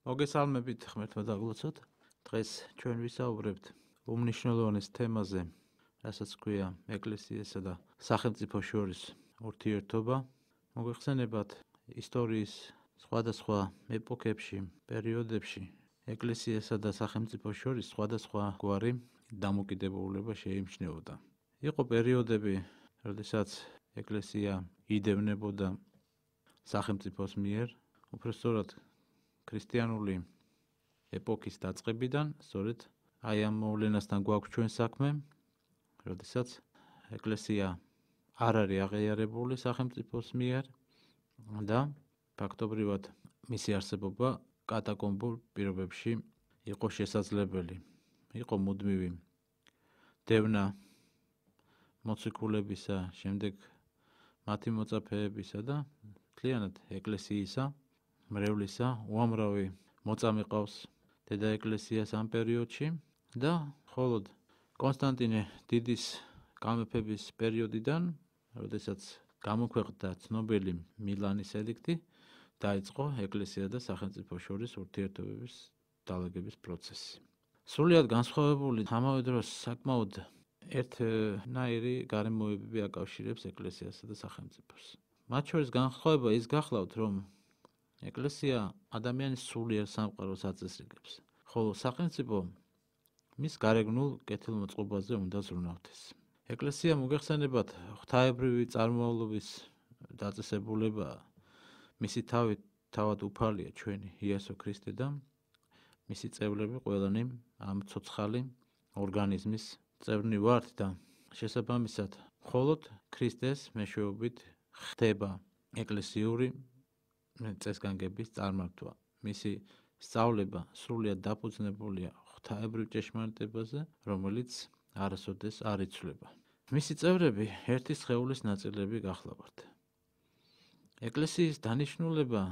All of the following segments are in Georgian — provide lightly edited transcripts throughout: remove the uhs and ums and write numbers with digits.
მოგესალმებით ღმერთმა დაგლოცოთ. დღეს ჩვენ ვისაუბრებთ უმნიშვნელოვანეს თემაზე, რასაც ქვია ეკლესიასა და სახელმწიფოს შორის ურთიერთობა. მოგეხსენებათ ისტორიის სხვადასხვა ეპოქებში, პერიოდებში ეკლესიასა და სახელმწიფოს შორის სხვადასხვა გვარი დამოკიდებულება შეიმჩნეოდა. იყო პერიოდები, როდესაც ეკლესია იდევნებოდა სახელმწიფოს მიერ, უბრალოდ ქრისტიანული ეპოქის დაწყებიდან, სწორედ აი ამ მოვლენასთან გვაქვს ჩვენ საქმე, როდესაც ეკლესია არ არის აღიარებული სახელმწიფოს მიერ და ფაქტობრივად მისი არსებობა კატაკომბურ პირობებში იყო შესაძლებელი. იყო მუდმივი დევნა მოციქულებისა, შემდეგ მათი მოწაფეებისა და მთლიანად ეკლესიისა, მრევლისა უამრავი მოწამე ყავს დედა ეკლესიას ამ პერიოდში და მხოლოდ კონსტანტინე დიდის გამეფების პერიოდიდან, როდესაც გამოქვეყნდა ცნობილი მილანის ედიქტი, დაიწყო ეკლესია და სახელმწიფოს შორის ურთიერთობების დალაგების პროცესი. სრულიად განსხვავებული, ამავე დროს საკმაოდ ერთნაირი გარემოებები აკავშირებს ეკლესიასა და სახელმწიფოს. მათ შორის განსხვავება ის გახლავთ, რომ ეკლესია ადამიანის სულიერ სამყაროს აწესრიგებს, ხოლო სახელმწიფო მის გარეგნულ კეთილმოწყობაზე უნდა ზრუნავდეს. ეკლესია მოგეხსენებათ ღვთაებრივი წარმომავლობის დაწესებულება, მისი თავად უფალია ჩვენი იესო ქრისტე და მისი წევრები ყველანი ამ ცოცხალი ორგანიზმის წევრნი ვართ და შესაბამისად მხოლოდ ქრისტეს მეშვეობით ხდება ეკლესიური წესგანგების წარმართვა. მისი სწავლება სრულიად დაფუძნებულია ღვთაებრივ ჭეშმარიტებაზე, რომელიც არასოდეს არ იცვლება. მისი წევრები ერთი სხეულის ნაწილები გახლავართ. ეკლესიის დანიშნულება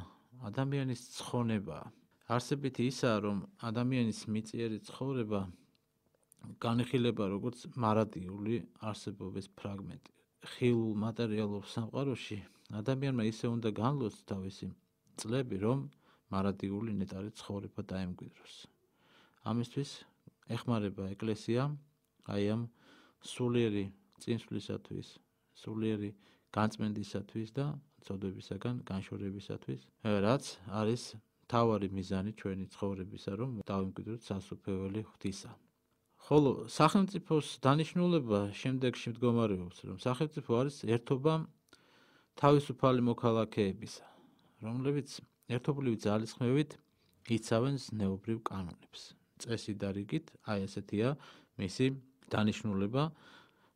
ადამიანის ცხონებაა. არსებითი ისაა, რომ ადამიანის მიწიერი ცხოვრება განიხილება როგორც მარადიული არსებობის ფრაგმენტი. ხილულ მატერიალურ სამყაროში ადამიანმა ისე უნდა განლოს თავისი წლები, რომ მარადიული ნეტარი ცხოვრება დაემკვიდროს. ამისთვის ეხმარება ეკლესია აი ამ სულიერი წინსვლისათვის, სულიერი განწმენდისათვის და ცოდვებისაგან განშორებისათვის, რაც არის მთავარი მიზანი ჩვენი ცხოვრებისა, რომ დავემკვიდროთ სასუფეველი ღვთისა. ხოლო სახელმწიფოს დანიშნულება შემდეგში მდგომარეობს, რომ სახელმწიფო არის ერთობა თავისუფალი მოქალაქეებისა, რომლებიც ერთობლივი ძალისხმევით იცავენ ზნეობრივ კანონებს. წესით და რიგით, აი ესეთია მისი დანიშნულება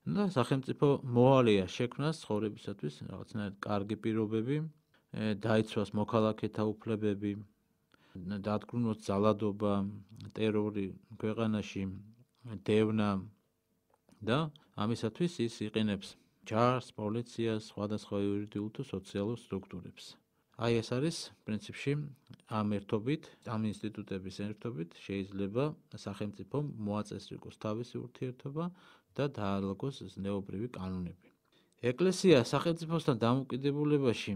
და სახელმწიფო მოვალეა შექმნას ცხოვრებისათვის რაღაცნაირად კარგი პირობები, დაიცვას მოქალაქეთა უფლებები, დადგუნოს ძალადობა, ტერორი ქვეყანაში, დევნა და ამისათვის ის იყენებს ჯარს, პოლიციას, სხვადასხვა იურიდიულ თუ სოციალურ სტრუქტურებს. აი ეს არის პრინციპში ამ ერთობით, ამ ინსტიტუტების ერთობით შეიძლება სახელმწიფომ მოაწესრიგოს თავისი ურთიერთობა და დაალაგოს ზნეობრივი კანონები. ეკლესია სახელმწიფოსთან დამოკიდებულებაში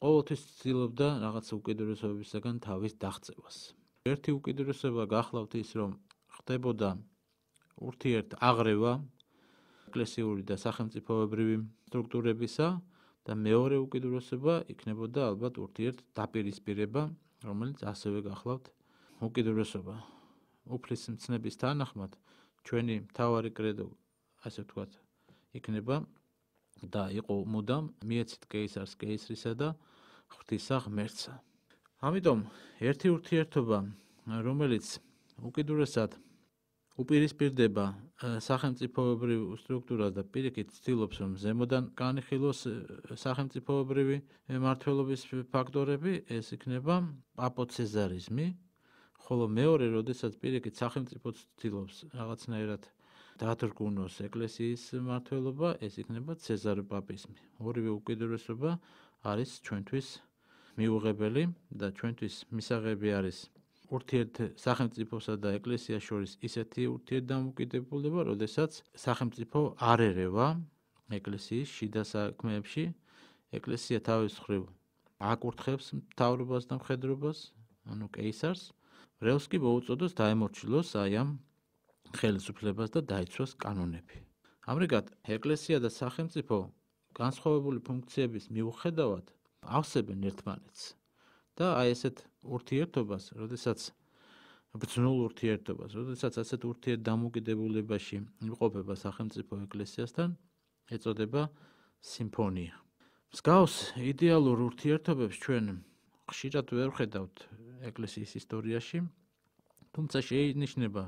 ყოველთვის ცდილობდა რაღაც უკიდურესობებისაგან თავის დაღწევას. ერთი უკიდურესობა გახლავთ ის, რომ ხდებოდა ურთიერთაღრევა ეკლესიური და სახელმწიფოებრივი სტრუქტურებისა და მეორე უკიდურესობა იქნებოდა ალბათ ურთიერთდაპირისპირება, რომელიც ასევე გახლავთ უკიდურესობა. უფლის მცნების თანახმად ჩვენი მთავარი კრედო, ასე ვთქვათ, იქნება და იყო მუდამ მიეცით კეისარს კეისრისა და ღვთისა ღმერთსა. ამიტომ ერთი ურთიერთობა, რომელიც უკიდურესად უპირისპირდება სახელმწიფოებრივ სტრუქტურას და პირიქით ცდილობს, რომ ზემოდან განიხილოს სახელმწიფოებრივი მმართველობის ფაქტორები, ეს იქნება პაპოცეზარიზმი, ხოლო მეორე, როდესაც პირიქით სახელმწიფო ცდილობს რაღაცნაირად დადგუნოს ეკლესიის მმართველობა, ეს იქნება ცეზაროპაპიზმი. ორივე უკიდურესობა არის ჩვენთვის მიუღებელი და ჩვენთვის მისაღები არის სახელმწიფოსა და ეკლესიას შორის ისეთი ურთიერთდამოკიდებულება, როდესაც სახელმწიფო არ ერევა ეკლესიის შიდა საქმეებში, ეკლესია თავის მხრივ აკურთხებს მთავრობას და მხედრობას ანუ კეისარს, მრევლს კი მოუწოდოს დაემორჩილოს აი ამ ხელისუფლებას და დაიცვას კანონები. ამრიგად, ეკლესია და სახელმწიფო განსხვავებული ფუნქციების მიუხედავად ავსებენ ერთმანეთს და აი ესეთ ურთიერთობას, როდესაც ბრძნულ ურთიერთობას, როდესაც ასეთ ურთიერთდამოკიდებულებაში იმყოფება სახელმწიფო ეკლესიასთან, ეწოდება სიმფონია. მსგავს იდეალურ ურთიერთობებს ჩვენ ხშირად ვერ ვხედავთ ეკლესიის ისტორიაში, თუმცა შეინიშნება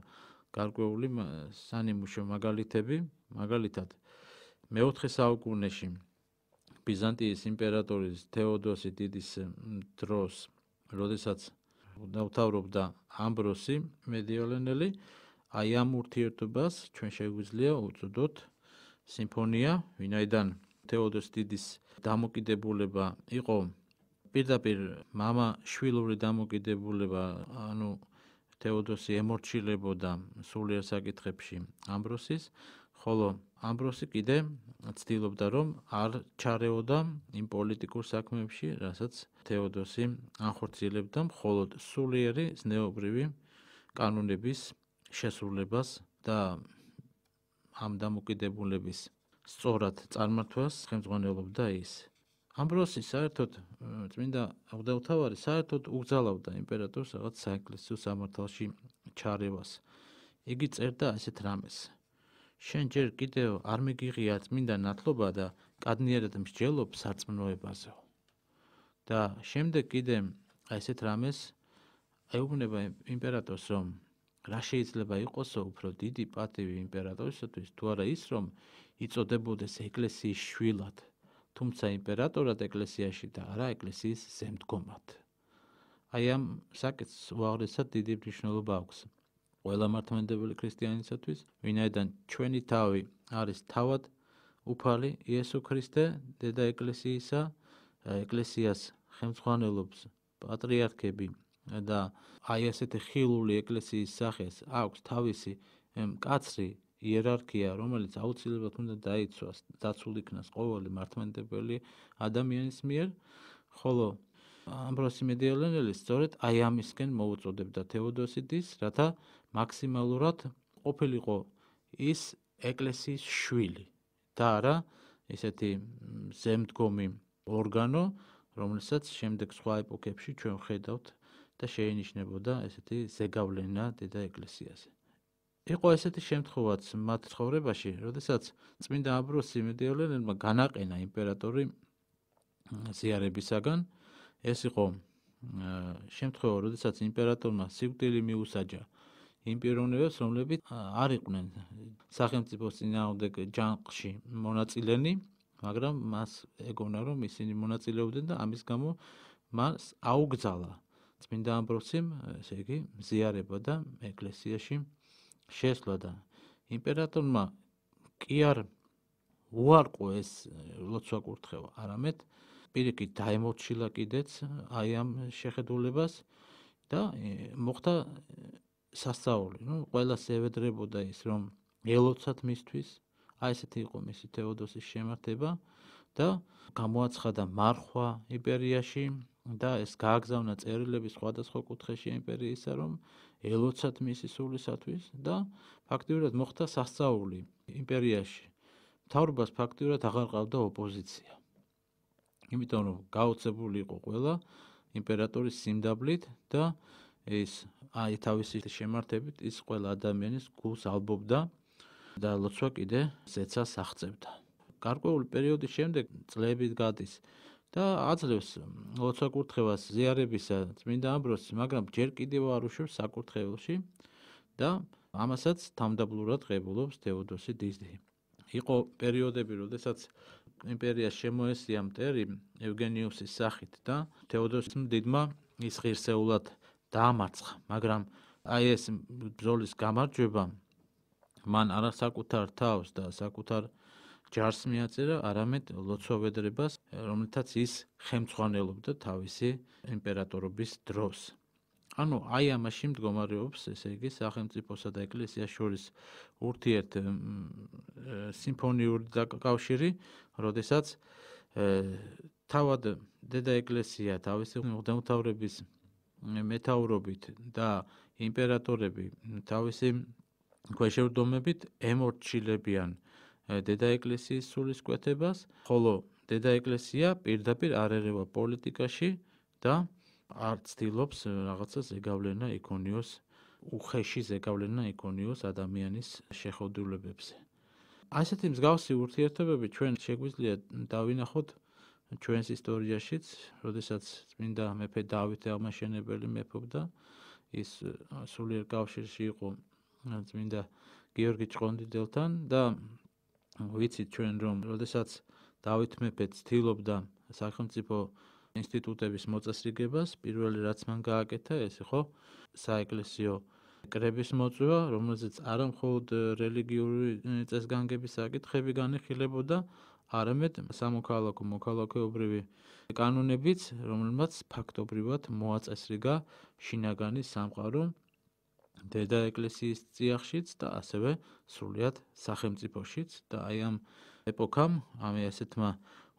გარკვეული სანიმუშო მაგალითები, მაგალითად მეოთხე საუკუნეში ბიზანტიის იმპერატორის თეოდოსი დიდის დროს, როდესაც დაუთავრობდა ამბროსი მედიოლენელი, აი ამ ურთიერთობას ჩვენ შეგვიძლია უწოდოთ სიმფონია, ვინაიდან თეოდოს დიდის დამოკიდებულება იყო პირდაპირ მამა-შვილური დამოკიდებულება, ანუ თეოდოსი ემორჩილებოდა სულიერ საკითხებში ამბროსის, ხოლო ამბროსი კიდე ცდილობდა, რომ არ ჩარეოდა იმ პოლიტიკურ საქმეებში, რასაც თეოდოსი ანხორციელებდა, მხოლოდ სულიერი ზნეობრივი კანონების შესრულებას და ამ დამოკიდებულების სწორად წარმართვას ხელმძღვანელობდა ის. ამბროსი საერთოდ წმინდა მღვდელმთავარი საერთოდ უგზალავდა იმპერატორს რაღაც საეკლესიო სამართალში ჩარევას. იგი წერდა ასეთ რამეს: შენ ჯერ კიდევ არ მიგიღია წმინდა ნათლობა და კადნიერად მსჯელობ სარწმუნოებაზეო. და შემდეგ კიდე ასეთ რამეს ეუბნება იმპერატორს, რომ რა შეიძლება იყოსო უფრო დიდი პატივი იმპერატორისათვის, თუ არა ის, რომ იწოდებოდეს ეკლესიის შვილად, თუმცა იმპერატორად ეკლესიაში და არა ეკლესიის ზემდგომად. აი ამ საკითხს უაღრესად დიდი მნიშვნელობა აქვს ყველა მართლმადიდებელი ქრისტიანისათვის, ვინაიდან ჩვენი თავი არის თავად უფალი იესო ქრისტე, დედა ეკლესიისა, ეკლესიას ხელმძღვანელობს პატრიარქები და აი ესეთი ხილული ეკლესიის სახეს აქვს თავისი მკაცრი იერარქია, რომელიც აუცილებლად უნდა დაიცვას, დაცულ იქნას ყოველი მართლმადიდებელი ადამიანის მიერ, ხოლო ამბროსი მედიოლენელი სწორედ აი ამისკენ მოუწოდებდა თეოდოსი დის, რათა მაქსიმალურად ყოფილიყო ის ეკლესიის შვილი და არა ესეთი ზემდგომი ორგანო, რომელსაც შემდეგ სხვა ეპოქებში ჩვენ ვხედავთ და შეინიშნებოდა ესეთი ზეგავლენა დედა ეკლესიაზე. იყო ესეთი შემთხვევაც მათ ცხოვრებაში, როდესაც წმინდა ამბროსი მედიოლენელმა განაყენა იმპერატორი ზიარებისაგან. ეს იყო შემთხვევა, როდესაც იმპერატორმა სიკვდილი მიუსაჯა იმ პიროვნებებს, რომლებიც არ იყვნენ სახელმწიფოს წინააღმდეგ ჯანყში მონაწილენი, მაგრამ მას ეგონა, რომ ისინი მონაწილეობდნენ და ამის გამო მას აუგზალა წმინდა ამბროსიმ, ესე იგი, ზიარება და ეკლესიაში შესვლა და იმპერატორმა კი არ უარყო ეს ლოცვა-კურთხევა, არამედ პირიქით დაემორჩილა კიდეც აი ამ შეხედულებას და მოხდა სასწაული. ყველას ევედრებოდა ის, რომ ელოცათ მისთვის, აი ესეთი იყო მისი თეოდოსის შემართება და გამოაცხადა მარხვა იმპერიაში და ეს გააგზავნა წერილები სხვადასხვა კუთხეში იმპერიისა, რომ ელოცათ მისი სულისათვის და ფაქტიურად მოხდა სასწაული იმპერიაში. მთავრობას ფაქტიურად აღარ ყავდა ოპოზიცია. იმიტომ რომ გაოცებული იყო ყველა იმპერატორის სიმდაბლით და ის აი თავისი შემართებით ის ყველა ადამიანის გულს ალბობდა და ლოცვა კიდე ზეცას აღწევდა. გარკვეული პერიოდის შემდეგ წლები გადის და აძლევს ლოცვა-კურთხევას ზიარებისა წმინდა ამბროსი, მაგრამ ჯერ კიდევ არ უშვებს საკურთხეველში და ამასაც თავმდაბლურად ღებულობს თეოდოსი დიდი. იყო პერიოდები, როდესაც იმპერიას შემოესია მტერი ევგენიუსის სახით და თეოდოსი დიდმა ის ღირსეულად დაამარცხა, მაგრამ აი ეს ბრძოლის გამარჯვება მან არა საკუთარ თავს და საკუთარ ჯარს მიაწერა, არამედ ლოცვა-ვედრებას, რომელთაც ის ხელმძღვანელობდა თავისი იმპერატორობის დროს. ანუ აი ამაში მდგომარეობს, ესე იგი, სახელმწიფოსა და ეკლესიას შორის ურთიერთ სიმფონიური კავშირი, როდესაც თავად დედა ეკლესია თავისი მღვდელმთავრების მეთაურობით და იმპერატორები თავისი ქვეშევრდომებით ემორჩილებიან დედა ეკლესიის სულისკვეთებას, ხოლო დედა ეკლესია პირდაპირ არ ერევა პოლიტიკაში და არ ცდილობს რაღაცა ზეგავლენა იქონიოს, უხეში ზეგავლენა იქონიოს ადამიანის შეხედულებებზე. ასეთი მსგავსი ურთიერთობები ჩვენ შეგვიძლია დავინახოთ ჩვენს ისტორიაშიც, როდესაც წმინდა მეფე დავითი აღმაშენებელი მეფობდა, ის სულიერ კავშირში იყო წმინდა გიორგი ჭყონდიდელთან და ვიცით ჩვენ რომ როდესაც დავით მეფე ცდილობდა სახელმწიფო ინსტიტუტების მოწესრიგებას, პირველი რაც მან გააკეთა, ეს იყო საეკლესიო კრების მოწვევა, რომელზეც არა მხოლოდ რელიგიური წესგანგების საკითხები განიხილებოდა, არამედ სამოქალაქო მოქალაქეობრივი კანონებიც, რომელმაც ფაქტობრივად მოაწესრიგა შინაგანი სამყარო დედა ეკლესიის წიაღშიც და ასევე სრულიად სახელმწიფოშიც და აი ამ ეპოქამ, ამ ასეთმა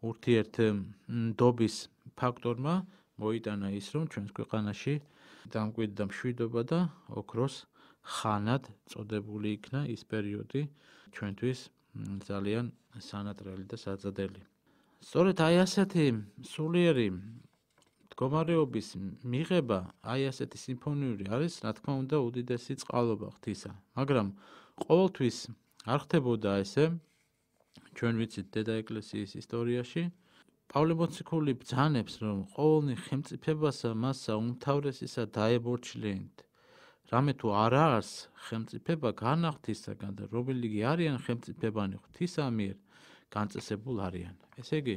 ურთიერთდობის ფაქტორმა მოიტანა ის, რომ ჩვენს ქვეყანაში დამკვიდრდა მშვიდობა და ოქროს ხანად წოდებული იქნა ის პერიოდი ჩვენთვის ძალიან სანატრელი და საძადელი. სწორედ აი ასეთი სულიერი მდგომარეობის მიღება, აი ასეთი სიმფონიური არის, რა თქმა უნდა, უდიდესი წყალობა ღვთისა. მაგრამ ყოველთვის არ ხდებოდა ესე, ჩვენ ვიცით დედა ეკლესიის ისტორიაში, პავლე მოციქული ბრძანებს, რომ ყოველნი ხელმწიფებასა მასა უმთავრესისა დაემორჩილენით. რამე თუ არა არის ხელმწიფება განა ღვთისაგან და რომელიგი არიან ხელმწიფებანი ღვთისა მიერ განწესებულ არიან. ესე იგი,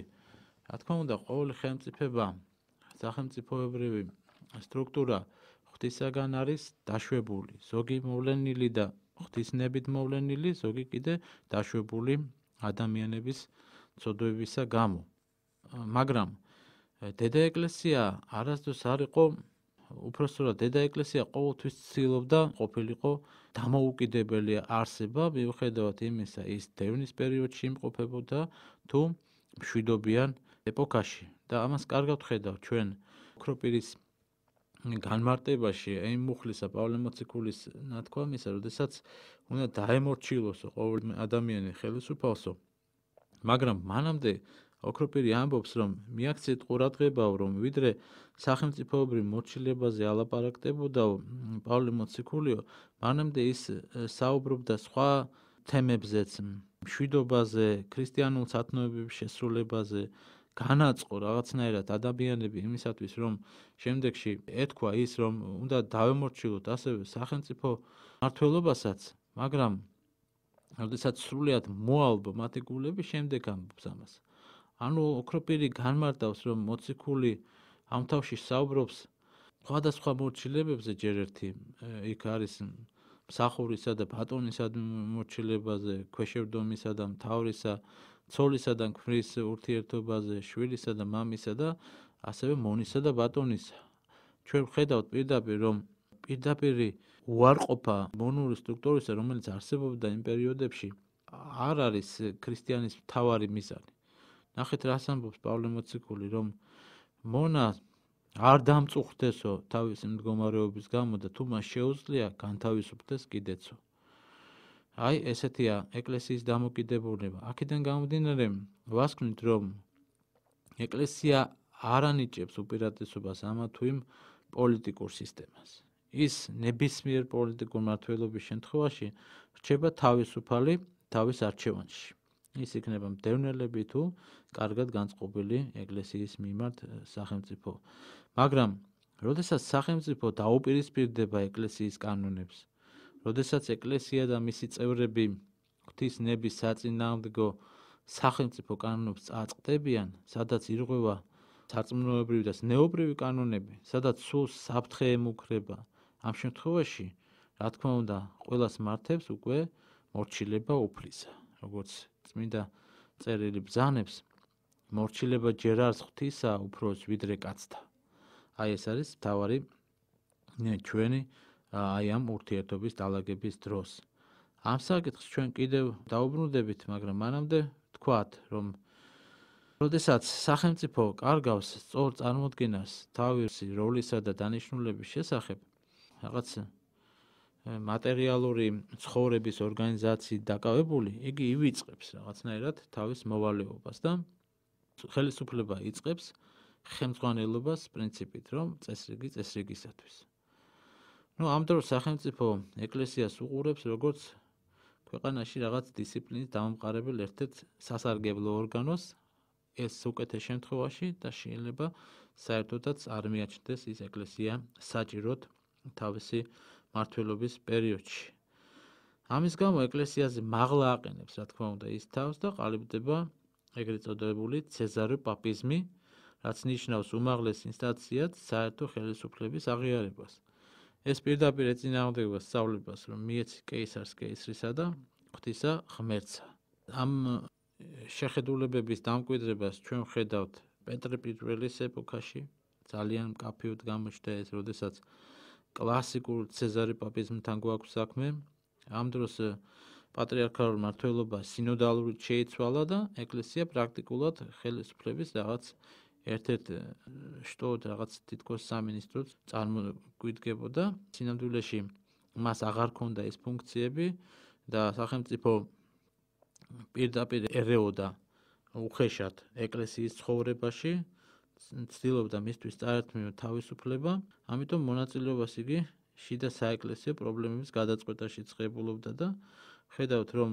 რა თქმა უნდა, ყოველი ხელმწიფება სახელმწიფოებრივი სტრუქტურა ღვთისაგან არის დაშვებული, ზოგი მოვლენილი და ღვთისნებით მოვლენილი, ზოგი კიდე დაშვებული ადამიანების ცოდვებისა გამო. მაგრამ დედა ეკლესია არასდროს არ იყო, უпростоრად დედა ეკლესია ყოველთვის ცდილობდა ყოფილიყო დამოუკიდებელი არსება, მიუხედავად იმისა, ის დევნის პერიოდში იმყოფებოდა თუ მშვიდობიან ეპოქაში. და ამას კარგად ვხედავთ ჩვენ ოქროპირის განმარტებაში, იმ მუხლისა პავლე მოციქულის ნათქვამისა, როდესაც უნდა დაემორჩილოსო ყოველი ადამიანი ხელისუფალსო, მაგრამ მანამდე ოქროპირი ამბობს, რომ მიაქციეთ ყურადღებაო, რომ ვიდრე სახელმწიფოებრივ მორჩილებაზე ალაპარაკდებოდაო პავლე მოციქულიო, მანამდე ის საუბრობდა სხვა თემებზეც, მშვიდობაზე, ქრისტიანულ სათნოებების შესრულებაზე, განაწყო რაღაცნაირად ადამიანები იმისათვის, რომ შემდეგში ეთქვა ის, რომ უნდა დავემორჩილოთ ასევე სახელმწიფო მმართველობასაც, მაგრამ როდესაც სრულიად მოალბო მათი გულები, შემდეგ ამბობს ამას. ანუ ოქროპირი განმარტავს, რომ მოციქული ამ თავში საუბრობს სხვადასხვა მორჩილებებზე, ჯერ ერთი იქ არის მსახურისა და ბატონისა მორჩილებაზე, ქვეშევრდომისა და მთავრისა, ცოლისა და ქმრის ურთიერთობაზე, შვილისა და მამისა და ასევე მონისა და ბატონისა. ჩვენ ვხედავთ პირდაპირ, რომ პირდაპირი უარყოფა მონური სტრუქტურისა, რომელიც არსებობდა იმ პერიოდებში, არ არის ქრისტიანის მთავარი მიზანი. ნახეთ, რას ამბობს პავლე მოციქული, რომ მონა არ დამწუხდესო თავისი მდგომარეობის გამო და თუ მას შეუძლია განთავისუფლდეს კიდეცო. აი ესეთია ეკლესიის დამოკიდებულება. აქედან გამომდინარე ვასკვნით, რომ ეკლესია არ ანიჭებს უპირატესობას ამა თუ იმ პოლიტიკურ სისტემას. ის ნებისმიერ პოლიტიკურ მმართველობის შემთხვევაში რჩება თავისუფალი თავის არჩევანში. ის იქნება მდევნელები თუ კარგად განწყობილი ეკლესიის მიმართ სახელმწიფო. მაგრამ როდესაც სახელმწიფო დაუპირისპირდება ეკლესიის კანონებს, როდესაც ეკლესია და მისი წევრები ღვთის ნების საწინააღმდეგო სახელმწიფო კანონებს წაწყდებიან, სადაც ირღვევა სარწმუნოებრივი და ზნეობრივი კანონები, სადაც სულ საფრთხე ემუქრება, ამ შემთხვევაში, რა თქმა უნდა, ყველას მართებს უკვე მორჩილება უფლისა. როგორც წმინდა წერილი ბრძანებს, მორჩილება ჯერ არც ღვთისა, უფროს ვიდრე კაცთა. აი ეს არის მთავარი ჩვენი აი ამ ურთიერთობის დალაგების დროს. ამ საკითხს ჩვენ კიდევ დაუბრუნდებით, მაგრამ მანამდე ვთქვათ, რომ როდესაც სახელმწიფო კარგავს სწორ წარმოდგენას თავისი როლისა და დანიშნულების შესახებ, რაღაც მატერიალური ცხოვრების ორგანიზაციით დაკავებული, იგი ივიწყებს რაღაცნაირად თავის მოვალეობას და ხელისუფლება იწყებს ხელმძღვანელობას პრინციპით, რომ წესრიგი წესრიგისათვის. ამ დროს სახელმწიფო ეკლესიას უყურებს როგორც ქვეყანაში რაღაც დისციპლინის დამამყარებელ ერთ-ერთ სასარგებლო ორგანოს, ეს უკეთეს შემთხვევაში და შეიძლება საერთოდაც არ მიაჩნდეს ის ეკლესია საჭიროდ თავისი მმართველობის პერიოდში. ამის გამო ეკლესიაზე მაღლა აყენებს, რა თქმა უნდა, ის თავს და ყალიბდება ეგრეთ წოდებული ცეზარო პაპიზმი, რაც ნიშნავს უმაღლეს ინსტანციად საერთო ხელისუფლების აღიარებას. ეს პირდაპირ ეწინააღმდეგება სწავლებას, რომ მიეცი კეისარს კეისრისა და ღვთისა ღმერთსა. ამ შეხედულებების დამკვიდრებას ჩვენ ვხედავთ პეტრე პირველის ეპოქაში, ძალიან მკაფიოდ გამოჩნდა ეს, როდესაც კლასიკურ ცეზარე პაპიზმთან გვაქვს საქმე. ამ დროს პატრიარქალურ მმართველობა სინოდალურით შეიცვალა და ეკლესია პრაქტიკულად ხელისუფლების რაღაც ერთ-ერთ შტოდ რაღაც თითქოს სამინისტროდ წარმოგვიდგებოდა. სინამდვილეში მას აღარ ჰქონდა ეს ფუნქციები და სახელმწიფო პირდაპირ ერეოდა უხეშად ეკლესიის ცხოვრებაში, ცდილობდა მისთვის წაერთმივა თავისუფლება, ამიტომ მონაწილეობას იგი შიდა საეკლესიო პრობლემების გადაწყვეტაში წყებულობდა და ხედავთ, რომ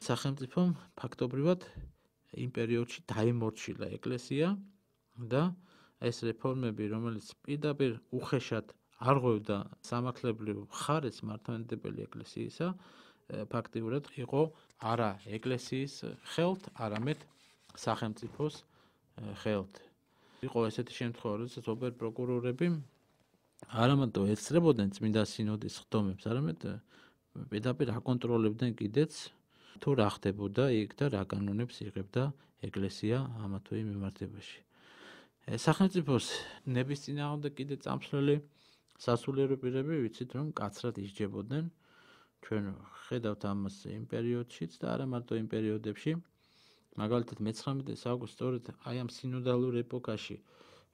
სახელმწიფომ ფაქტობრივად იმ პერიოდში დაიმორჩილა ეკლესია და ეს რეფორმები, რომელიც პირდაპირ უხეშად არღვევდა სამართლებრივ მხარეს მართლმადიდებელი ეკლესიისა, ფაქტიურად იყო არა ეკლესიის ხელთ, არამედ სახელმწიფოს ხელთ. იყო ესეთი შემთხვევა, როდესაც ოპერპროკურორები არამატო ეცრებოდნენ წმინდა სინოდის ხდომებს, არამედ პირდაპირ აკონტროლებდნენ კიდეც თუ რა ხდებოდა იქ და რა კანონებს იღებდა ეკლესია ამა თუ იმ მიმართებაში. სახელმწიფოს ნების წინააღმდეგ კიდე წამსვლელი სასულიერო პირები ვიცით, რომ კაცრად ისჯებოდნენ. ჩვენ ხედავთ ამას იმ პერიოდშიც და არა მარტო იმ პერიოდებში. მაგალითად 19 საუკუნეში სწორედ აი ამ სინოდალურ ეპოქაში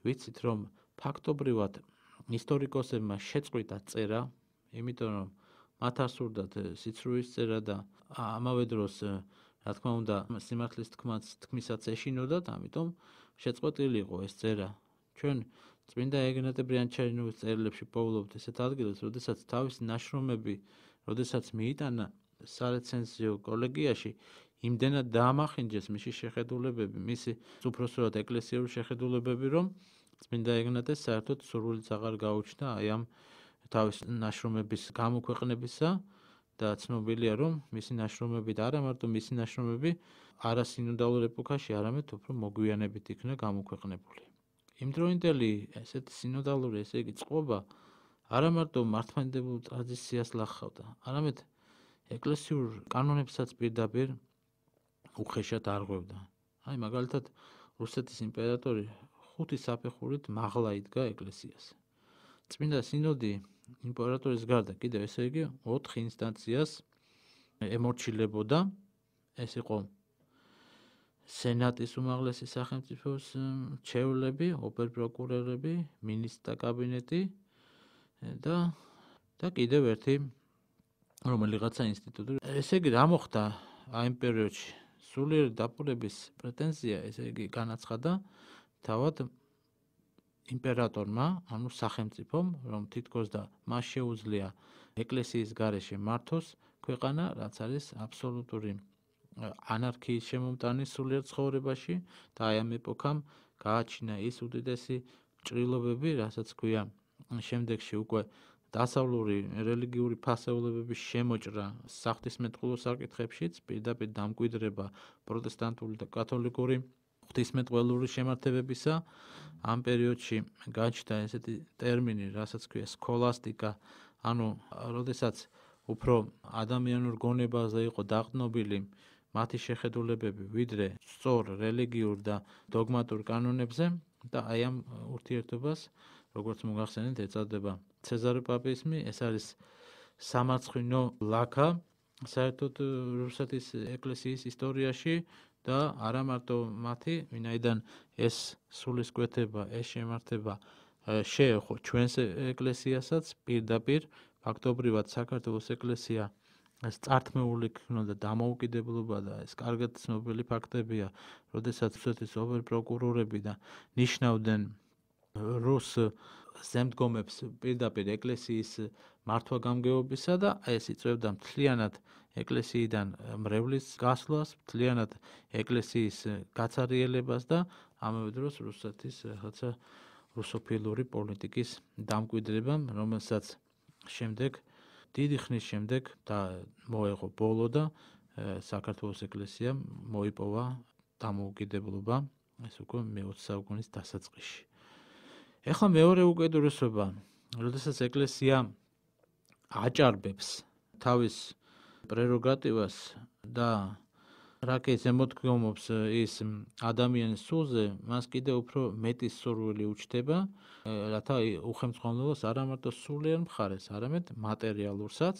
ვიცით, რომ ფაქტობრივად ისტორიკოსებმა შეწყვიტა წერა, იმიტომ რომ მათ არ სურდათ სიცრუის წერა და ამავე დროს, რა თქმა უნდა, სიმართლის თქმისაც ეშინოდათ, ამიტომ შეწყვეტილი იყო ეს წერა. ჩვენ წმინდა ეგნატე ბრიანჩაინოვის წერილებში პოულობთ ესეთ ადგილას, როდესაც თავისი ნაშრომები, როდესაც მიიტანა სარეცენზიო კოლეგიაში, იმდენად დაამახინჯეს მისი შეხედულებები, მისი უпроსტად ეკლესიური შეხედულებები, რომ წმინდა ეგნატეს საერთოდ სურვილიც აღარ გაუჩნდა აი ამ თავის ნაშრომების გამოქვეყნებისა და ცნობილია, რომ მისი ნაშრომები და არა მარტო მისი ნაშრომები არა სინოდალურ ეპოქაში, არამედ უფრო მოგვიანებით იქნა გამოქვეყნებული. იმდროინდელი ესეთი სინოდალური, ესე იგი წყობა არა მარტო მართლმადიდებელ ტრადიციას ლახავდა, არამედ ეკლესიურ კანონებსაც პირდაპირ უხეშად არღვევდა. აი მაგალითად რუსეთის იმპერატორი 5 საფეხურით მაღლა იდგა ეკლესიას. წმინდა სინოდი იმპერატორის გარდა კიდევ ესე იგი 4 ინსტანციას ემორჩილებოდა. ეს იყო სენატის უმაღლესი სახელმწიფოს მრჩევლები, ოპერპროკურორები, მინისტრთა კაბინეტი და კიდევ ერთი რომელიღაცა ინსტიტუტი. ესე იგი რა მოხდა აი ამ პერიოდში? სულიერი დაპყრობის პრეტენზია, ესე იგი განაცხადა თავად იმპერატორმა, ანუ სახელმწიფომ, რომ თითქოს და მას შეუძლია ეკლესიის გარეშე მართოს ქვეყანა, რაც არის აბსოლუტური ანარქიის შემომტანი სულიერ ცხოვრებაში და აი ამ ეპოქამ გააჩინა ის უდიდესი ჭრილობები, რასაც ქვია შემდეგში უკვე დასავლური რელიგიური ფასეულებების შემოჭრა საღვთისმეტყველო საკითხებშიც, პირდაპირ დამკვიდრება პროტესტანტული და კათოლიკური ღვთისმეტყველური შემართებებისა. ამ პერიოდში გაჩნდა ესეთი ტერმინი, რასაც ქვია სქოლასტიკა, ანუ როდესაც უფრო ადამიანურ გონებაზე იყო დაყრდნობილი მათი შეხედულებები, ვიდრე სწორ რელიგიურ და დოგმატურ კანონებზე და აი ამ ურთიერთობას, როგორც მოგახსენეთ, ეწოდება ცეზარო პაპიზმი, ეს არის სამარცხვინო ლაქა საერთოდ რუსეთის ეკლესიის ისტორიაში და არა მარტო მათი, ვინაიდან ეს სულისკვეთება, ეს შემართება შეეხო ჩვენს ეკლესიასაც პირდაპირ, ფაქტობრივად საქართველოს ეკლესია ეს წართმეული ქონდა დამოუკიდებლობა და ეს კარგად ცნობილი ფაქტებია, როდესაც რუსეთის ოპერპროკურორები და ნიშნავდნენ რუს ზემდგომებს პირდაპირ ეკლესიის მართვა-გამგეობისა და ეს იწვევდა მთლიანად ეკლესიიდან მრევლის გასვლას, მთლიანად ეკლესიის გაცარიელებას და ამავე დროს რუსეთის რაღაცა რუსოფილური პოლიტიკის დამკვიდრებამ, რომელსაც შემდეგ დიდი ხნის შემდეგ და მოეღო ბოლო და საქართველოს ეკლესიამ მოიპოვა დამოუკიდებლობა, ეს უკვე მე-20 საუკუნის დასაწყისში. ეხლა მეორე უკიდურესობა, როდესაც ეკლესია აჭარბებს თავის პრეროგატივას და რაკეთ ზემოთქმობს ის ადამიანის სულზე, მას კიდევ უფრო მეტი სურვილი უჩნდება, რათა უხელმძღვანელოს არა მარტო სულიერ მხარეს, არამედ მატერიალურსაც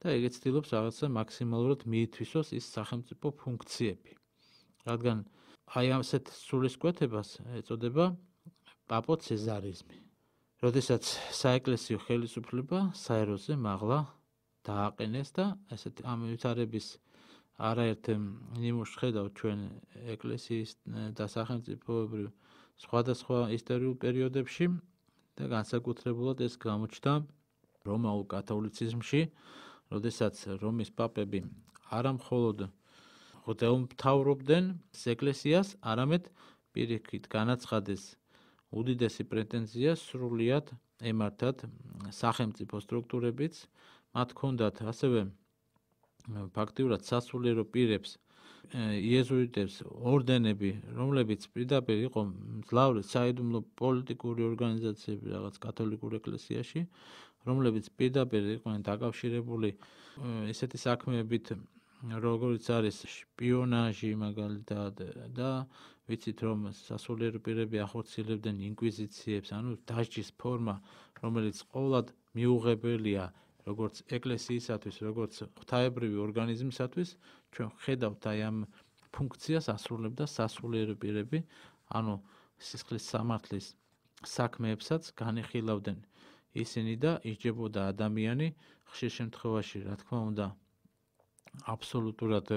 და იგი ცდილობს რაღაცა მაქსიმალურად მიითვისოს ის სახელმწიფო ფუნქციები. რადგან აი ასეთ სულისკვეთებას ეწოდება პაპო ცეზარიზმი. როდესაც საეკლესიო ხელისუფლება საეროზე მაღლა დააყენეს და ასეთ ამ ვითარების არაერთ ნიმუშს ხედავთ ჩვენ ეკლესიის და სახელმწიფოებრივ სხვადასხვა ისტორიულ პერიოდებში და განსაკუთრებულად ეს გამოჩნდა რომაულ კათოლიციზმში, როდესაც რომის პაპები არა მხოლოდ ღვთაებმთავრობდნენ ეკლესიას, არამედ პირიქით განაცხადეს უდიდესი პრეტენზია სრულიად ემართათ სახელმწიფო სტრუქტურებიც, მათ ჰქონდათ ასევე ფაქტიურად სასულიერო პირებს, იეზუიტებს ორდენები, რომლებიც პირდაპირ იყო მძლავრი საიდუმლო პოლიტიკური ორგანიზაციები რაღაც კათოლიკურ ეკლესიაში, რომლებიც პირდაპირ იყვნენ დაკავშირებული ესეთი საქმეებით, როგორც არის შპიონაჟი მაგალითად და ვიცით რომ სასულიერო პირები ახორციელებდნენ ინკვიზიციებს, ანუ დასჯის ფორმა, რომელიც ყოვლად მიუღებელია როგორც ეკლესიისათვის, როგორც ღვთაებრივი ორგანიზმისათვის, ჩვენ ხედავთ აი ამ ფუნქციას ასრულებდა სასულიერო პირები, ანუ სისხლის სამართლის საქმეებსაც განიხილავდნენ ისინი და ისჯებოდა ადამიანი ხშირ შემთხვევაში, რა თქმა უნდა, აბსოლუტურად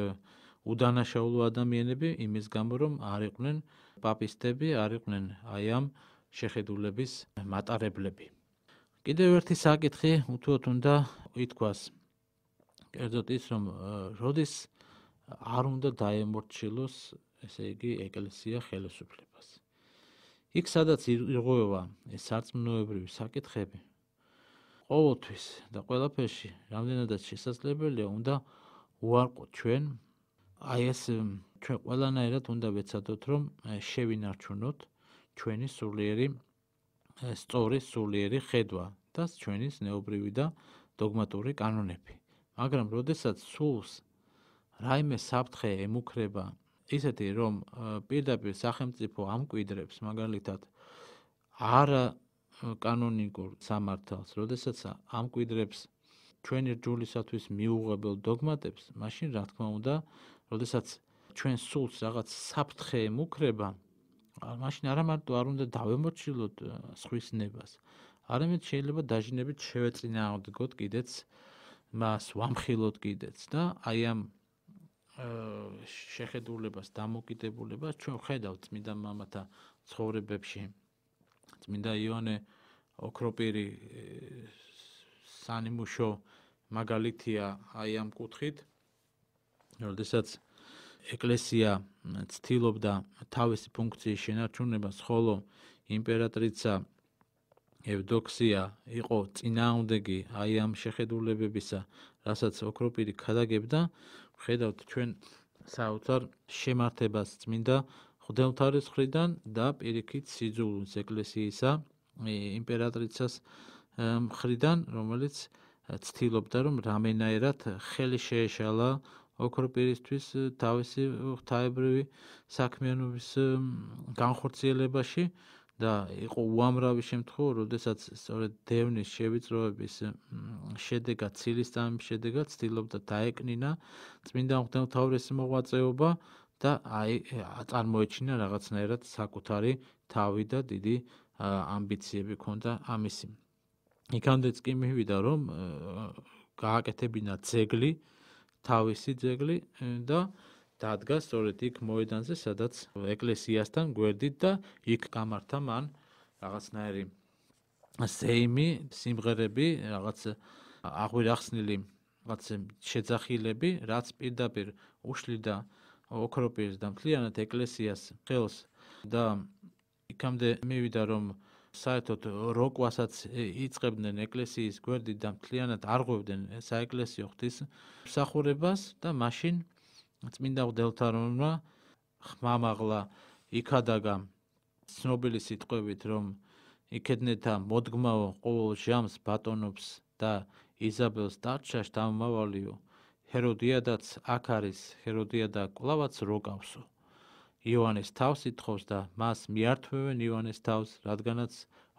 უდანაშაულო ადამიანები იმის გამო, რომ არ იყვნენ პაპისტები, არ იყვნენ აი ამ შეხედულების მატარებლები. კიდევ ერთი საკითხი უთუოდ უნდა ითქვას, კერძოდ ის, რომ როდის არ უნდა დაემორჩილოს, ესე იგი, ეკლესია ხელისუფლებას. იქ სადაც ირღვევა ეს სარწმუნოებრივი საკითხები, ყოველთვის და ყველაფერში, რამდენადაც შესაძლებელია, უნდა უარყოთ ჩვენ, აი ეს ჩვენ ყველანაირად უნდა ვეცადოთ, რომ შევინარჩუნოთ ჩვენი სულიერი სწორი სულიერი ხედვა და ჩვენი ზნეობრივი და დოგმატური კანონები. მაგრამ როდესაც სულს რაიმე საფრთხე ემუქრება, ისეთი რომ პირდაპირ სახელმწიფო ამკვიდრებს, მაგალითად არა კანონიკურ სამართალს, როდესაც ამკვიდრებს ჩვენი რჯულისათვის მიუღებელ დოგმატებს, მაშინ რა თქმა უნდა, როდესაც ჩვენ სულს რაღაც საფრთხე ემუქრება, მაშინ არა მარტო არ უნდა დავემორჩილოთ სხვის ნებას, არამედ შეიძლება დაჟინებით შევეწინააღმდეგოთ კიდეც მას, ვამხილოთ კიდეც და აი ამ შეხედულებას, დამოკიდებულებას ჩვენ ვხედავთ წმინდა მამათა ცხოვრებებში. წმინდა იოანე ოქროპირი სანიმუშო მაგალითია აი ამ კუთხით, როდესაც ეკლესია ცდილობდა თავისი ფუნქციის შენარჩუნებას, ხოლო იმპერატრიცა ევდოქსია იყო წინააღმდეგი აი ამ შეხედულებებისა, რასაც ოქროპირი ქადაგებდა, ვხედავთ ჩვენ საოცარ შემართებას წმინდა ღვთაების მხრიდან და პირიქით სიძულვილს ეკლესიისა იმპერატრიცას მხრიდან, რომელიც ცდილობდა, რომ რამენაერად ხელი შეეშალა ოქროპირისთვის თავისი ღვთაებრივი საქმიანობის განხორციელებაში და იყო უამრავი შემთხვევა, როდესაც სწორედ დევნის შევიწროების შედეგად, ცილისწამების შედეგად ცდილობდა დაეკნინა წმინდა ღვთაების მოღვაწეობა და წარმოეჩინა რაღაცნაირად საკუთარი თავი და დიდი ამბიციები ჰქონდა ამისი. იქამდეც კი მივიდა, რომ გააკეთებინა ძეგლი, თავისი ძეგლი და დადგა სწორედ იქ მოედანზე, სადაც ეკლესიასთან გვერდით და იქ გამართა მან რაღაცნაირი ზეიმი, სიმღერები, რაღაც აღვირახსნილი რაღაც შეძახილები, რაც პირდაპირ უშლიდა ოქროპირს და მთლიანად ეკლესიას ხელს და იქამდე მივიდა, რომ საერთოდ როკვასაც იწყებდნენ ეკლესიის გვერდით და მთლიანად არღვევდნენ საეკლესიო ღვთისმსახურებას და მაშინ წმინდა მღვდელთარონმა ხმამაღლა იქადაგა ცნობილი სიტყვებით, რომ იქედნეთა მოდგმაო ყოველ ჟამს ბატონობს და იზაბელს დარჩა შთამომავალიო, ჰეროდიადაც აქ არის, ჰეროდიადა კვლავაც როგავსო. ივანეს თავს ითხოვს და მას მიართვევენ ივანეს თავს, რადგანაც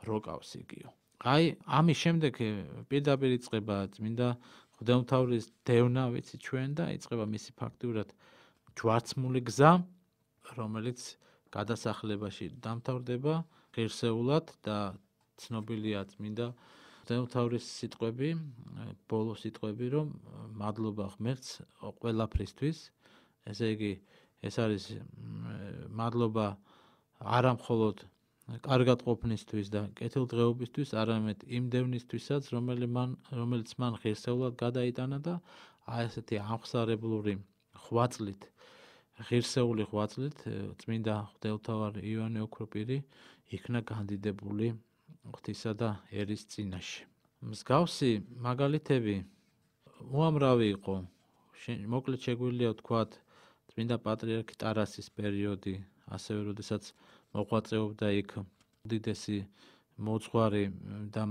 როგავს იგიო. ამის შემდეგ პირდაპირ იწყება წმინდა მღვდელმთავრის დევნა, ვიცით ჩვენ, და იწყება მისი ფაქტიურად ჯვარცმული გზა, რომელიც გადასახლებაში დამთავრდება ღირსეულად და ცნობილია წმინდა მღვდელმთავრის სიტყვები, ბოლო სიტყვები, რომ მადლობა ღმერთს ყველაფრისთვის, ესე იგი ეს არის მადლობა არა მხოლოდ კარგად ყოფნისთვის და კეთილდღეობისთვის, არამედ იმ დევნისთვისაც, რომელიც მან ღირსეულად გადაიტანა და ესეთი ამხსარებლური ღვაწლით, ღირსეული ღვაწლით წმინდა მღვდელმთავარ ივანე ოქროპირი იქნა განდიდებული ღვთისა და ერის წინაშე. მსგავსი მაგალითები უამრავი იყო. მოკლედ შეგვიძლია ვთქვათ წმინდა პატრიარქი ტარასის პერიოდი, ასევე როდესაც მოღვაწეობდა იქ უდიდესი მოძღვარი და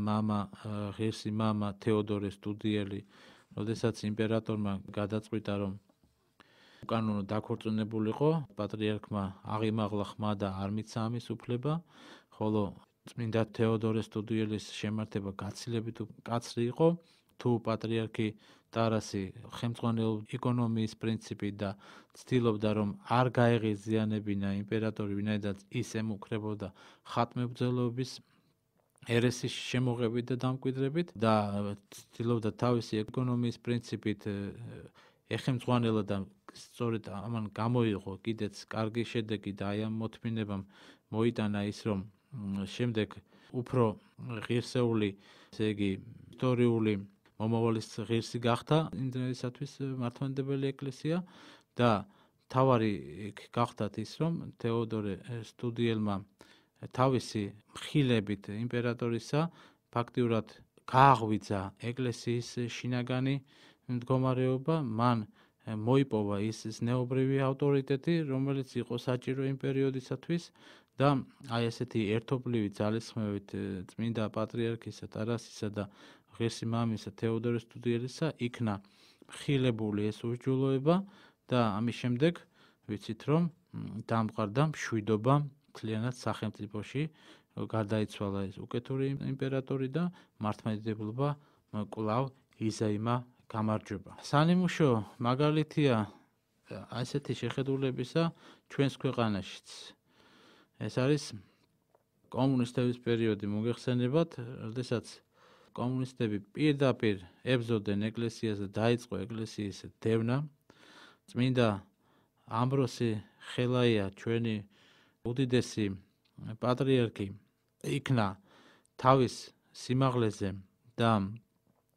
ღირსი მამა თეოდორე სტუდიელი, როდესაც იმპერატორმა გადაწყვიტა, რომ უკანონო დაქორწინებულიყო, პატრიარქმა აღიმაღლა ხმა და არ მიცა ამის უფლება, ხოლო წმინდა თეოდორე სტუდიელის შემართება გაცილებით მკაცრი იყო. თუ პატრიარქი ტარასი ხელმძღვანელობდა ეკონომიის პრინციპით და ცდილობდა, რომ არ გაეღიზიანებინა იმპერატორი, ვინაიდან ის ემუქრებოდა ხატმებრძოლების ერესის შემოღებით და დამკვიდრებით და ცდილობდა თავისი ეკონომიის პრინციპით ეხემძღვანელა და სწორედ ამან გამოიღო კიდეც კარგი შედეგი და აი ამ მოთმინებამ მოიტანა ის, რომ შემდეგ უფრო ღირსეული, ესე იგი ისტორიული მომავალის ღირსი გახდა იმდენისათვის მართლმადიდებელი ეკლესია და მთავარი გახდათ ის, რომ თეოდორე სტუდიელმა თავისი მხილებით იმპერატორისა ფაქტიურად გააღვიძა ეკლესიის შინაგანი მდგომარეობა, მან მოიპოვა ის ზნეობრივი ავტორიტეტი, რომელიც იყო საჭირო იმ პერიოდისათვის და აი ესეთი ერთობლივი ძალისხმევით წმინდა პატრიარქისა ტარასისა და ღირსი მამისა თეოდორე სტუდიელისა იქნა მხილებული ეს უსჯულოება და ამის შემდეგ ვიცით, რომ დამყარდა მშვიდობა მთლიანად სახელმწიფოში, გარდაიცვალა ეს უკეთური იმპერატორი და მართლმადიდებლობა კვლავ იზაიმა გამარჯვება. სანიმუშო მაგალითია ასეთი შეხედულებისა ჩვენს ქვეყანაშიც. ეს არის კომუნისტების პერიოდი, მოგეხსენებათ, როდესაც კომუნისტები პირდაპირ ებრძოდნენ ეკლესიას და დაიწყო ეკლესიის დევნა. წმინდა ამბროსი ხელაია, ჩვენი უდიდესი პატრიარქი, იქნა თავის სიმაღლეზე და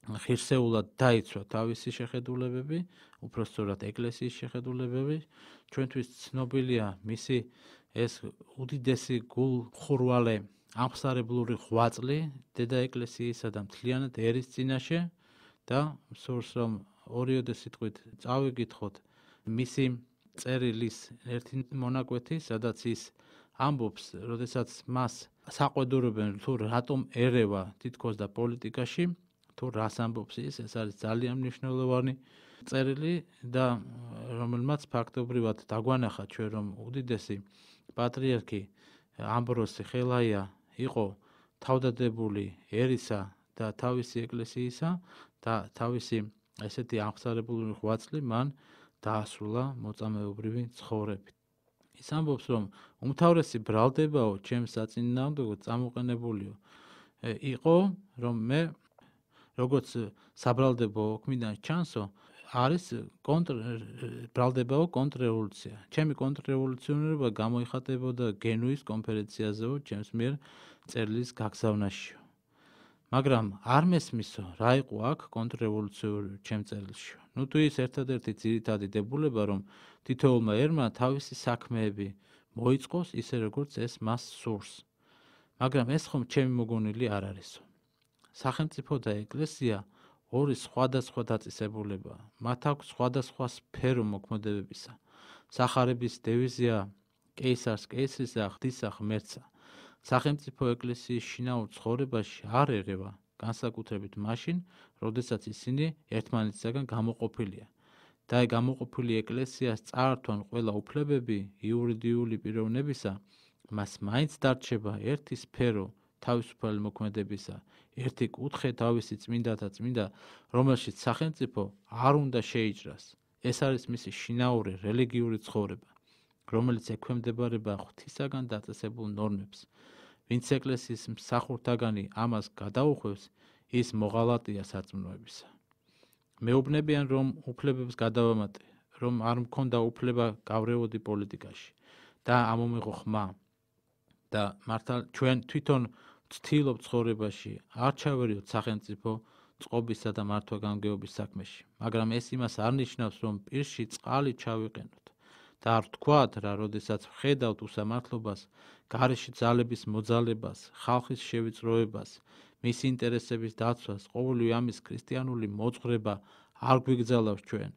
ღირსეულად დაიცვა თავისი შეხედულებები, უпростоრად ეკლესიის შეხედულებები. ჩვენთვის ცნობილია მისი ეს უდიდესი გულხურვალე ამხსარებლური ღვაწლი დედა ეკლესიისა და მთლიანად ერის წინაშე და სურს, რომ ორიოდე სიტყვით წავიკითხოთ მისი წერილის ერთი მონაკვეთი, სადაც ის ამბობს, როდესაც მას საყვედურობენ, თუ რატომ ერევა თითქოს და პოლიტიკაში, თუ რას ამბობს ის არის ძალიან მნიშვნელოვანი წერილი და რომელმაც ფაქტობრივად დაგვანახა ჩვენ, რომ უდიდესი პატრიარქი ამბროსი ხელაია იყო თავდადებული ერისა და თავისი ეკლესიისა და თავისი ესეთი ამხსარებლური ღვაწლი მან დაასრულა მოწამეობრივი ცხოვრებით. ის ამბობს, რომ უმთავრესი ბრალდებაო ჩემს საწინააღმდეგოდ წამოყენებულიო იყო, რომ მე როგორც საბრალდებო ოქმიდან ჩანსო, არის ბრალდებაო კონტრრევოლუცია. ჩემი კონტრრევოლუციონერობა გამოიხატებოდა გენუის კონფერენციაზეო ჩემს მიერ წერილის გაგზავნაშიო. მაგრამ არ მესმისო, რა იყო აქ კონტრრევოლუციური ჩემ წერილშიო. ნუ თუ ის ერთადერთი ძირითადი დებულება, რომ თითოეულმა ერმა თავისი საქმეები მოიწყოს ისე როგორც ეს მას სურს. მაგრამ ეს ხომ ჩემი მოგონილი არ არისო. სახელმწიფო და ეკლესია ორი სხვადასხვა დაწესებულებაა. მათ აქვს სხვადასხვა სფერო მოქმედებებისა. სახარების დევიზია კეისარს კეისრისა, ღვთისა ღმერთსა. სახელმწიფო ეკლესიის შინაურ ცხოვრებაში არ ერევა, განსაკუთრებით მაშინ, როდესაც ისინი ერთმანეთისაგან გამოყოფილია. და აი გამოყოფილი ეკლესიას წაართვან ყველა უფლებები იურიდიული პიროვნებისა, მას მაინც დარჩება ერთი სფერო თავისუფალი მოქმედებისა, ერთი კუთხე თავისი წმინდათა წმინდა, რომელშიც სახელმწიფო არ უნდა შეიჭრას. ეს არის მისი შინაური რელიგიური ცხოვრება, რომელიც ექვემდებარება ღვთისაგან დაწესებულ ნორმებს. ვინც ეკლესიის მსახურთაგანი ამას გადაუხვევს, ის მოღალატეა სარწმუნოებისა. მეუბნებიან, რომ უფლებებს გადავამატე, რომ არ მქონდა უფლება გავრევოდი პოლიტიკაში და ამომიღო ხმა და მართალ ჩვენ თვითონ ვცდილობთ ცხოვრებაში არ ჩავერიოთ სახელმწიფო წყობისა და მართვა-გამგეობის საქმეში, მაგრამ ეს იმას არ ნიშნავს, რომ პირში წყალი ჩავიყენოთ და არ ვთქვათ რა, როდესაც ვხედავთ უსამართლობას, გარეშე ძალების მოძალებას, ხალხის შევიწროებას, მისი ინტერესების დაცვას, ყოველივე ამის ქრისტიანული მოძღვრება არ გვიგზავნავს ჩვენ.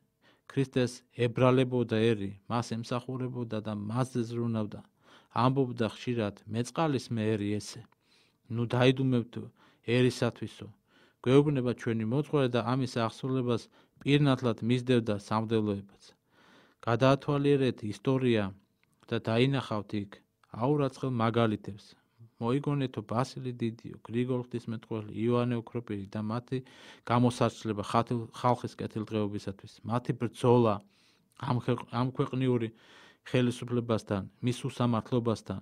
ქრისტეს ებრალებოდა ერი, მას ემსახურებოდა და მასზე ზრუნავდა. ამბობდა ხშირად, მეწყალის მე ერი ესე. ნუ დაიდუმებთ ერისათვისო. გვეუბნება ჩვენი მოძღვარი და ამის აღსრულებას პირნათლად მისდევდა სამღვდელოებაც. გადაათვალიერეთ ისტორია და დაინახავთ იქ აურაცხელ მაგალითებს. მოიგონეთო ბასილი დიდიო, გრიგოლ ღვთისმეტყველი, იოანე ოქროპირი და მათი გამოსარჩლება ხალხის კეთილდღეობისათვის, მათი ბრძოლა ამ ქვეყნიური ხელისუფლებასთან, მის უსამართლობასთან.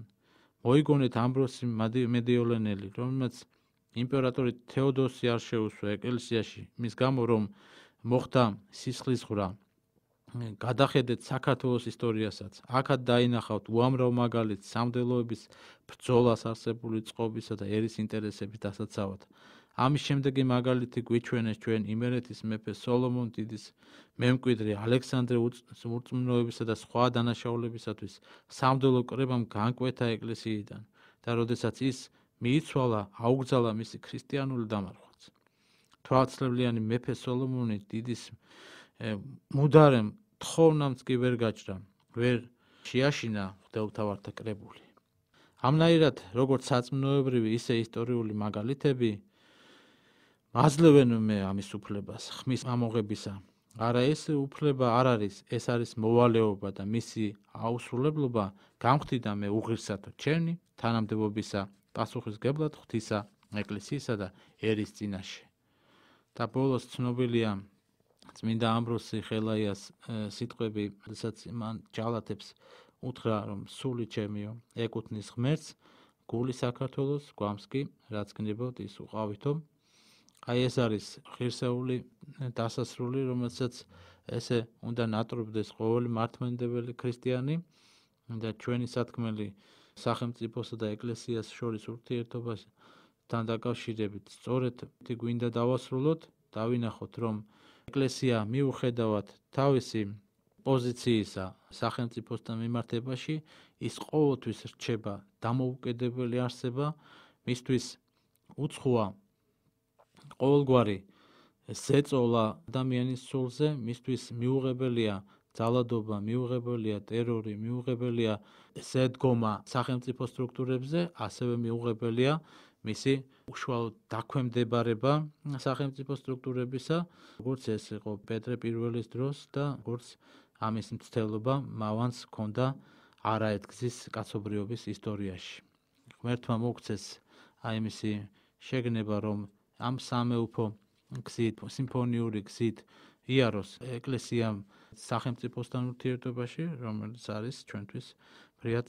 მოიგონეთ ამბროსი მედიოლენელი, რომელმაც იმპერატორი თეოდოსი არ შეუსვა ეკლესიაში, მის გამო რომ მოხდა სისხლისღვრა. გადახედეთ საქართველოს ისტორიასაც, აქაც დაინახავთ უამრავ მაგალითს სამღვდელოების ბრძოლას არსებული წყობისა და ერის ინტერესების დასაცავად. ამის შემდეგი მაგალითი გვიჩვენეს ჩვენ იმერეთის მეფე სოლომონ დიდის მემკვიდრე ალექსანდრე ურწმუნოებისა და სხვა დანაშაულებისათვის სამღვდელო კრებამ განკვეთა ეკლესიიდან და როდესაც ის მიიცვალა, აუგზალა მისი ქრისტიანული დამარხვაც. თვალცლებლიანი მეფე სოლომონი დიდის მუდარემ თხოვნამც კი ვერ გაჭრა, ვერ შეაშინა მღვდელმთავართა კრებული. ამნაირად, როგორც სარწმუნოებრივი, ისე ისტორიული მაგალითები აძლევენ მე ამის უფლებას, ხმის ამოღებისა. არა ეს უფლება არ არის, ეს არის მოვალეობა და მისი აუსრულებლობა გამხდიდა მე უღირსათო ჩემი თანამდებობისა, პასუხისგებლად ღვთისა, ეკლესიისა და ერის წინაშე. და ბოლოს ცნობილია წმინდა ამბროსი ხელაიას სიტყვები, როდესაც მან ჯალათებს უთხრა, რომ სული ჩემიო, ეკუთვნის ღმერთს, გული საქართველოს, გვამს კი, რაც გნებავთ ის უყავითო. აი ეს არის ღირსეული დასასრული, რომელსაც ესე უნდა ნატრობდეს ყოველი მართლმადიდებელი ქრისტიანი და ჩვენი სათქმელი სახელმწიფოსა და ეკლესიას შორის ურთიერთობასთან დაკავშირებით. სწორედ გვინდა დავასრულოთ, დავინახოთ, რომ ეკლესია მიუხედავად თავისი პოზიციისა სახელმწიფოსთან მიმართებაში, ის ყოველთვის რჩება დამოუკიდებელი არსება, მისთვის უცხოა ყოველგვარი ზეწოლა ადამიანის სულზე, მისთვის მიუღებელია ძალადობა, მიუღებელია ტერორი, მიუღებელია ზედგომა სახელმწიფო სტრუქტურებზე, ასევე მიუღებელია მისი უშუალო დაქვემდებარება სახელმწიფო სტრუქტურებისა, როგორც ეს იყო პეტრე პირველის დროს და როგორც ამის მცდელობა მავანც ჰქონდა არაერთგზის კაცობრიობის ისტორიაში. ღმერთმა მოგცეს აი მისი შეგნება, რომ ამ სამეუფო გზით, სიმფონიური გზით იაროს ეკლესიამ სახელმწიფოსთან ურთიერთობაში, რომელიც არის ჩვენთვის ფრიად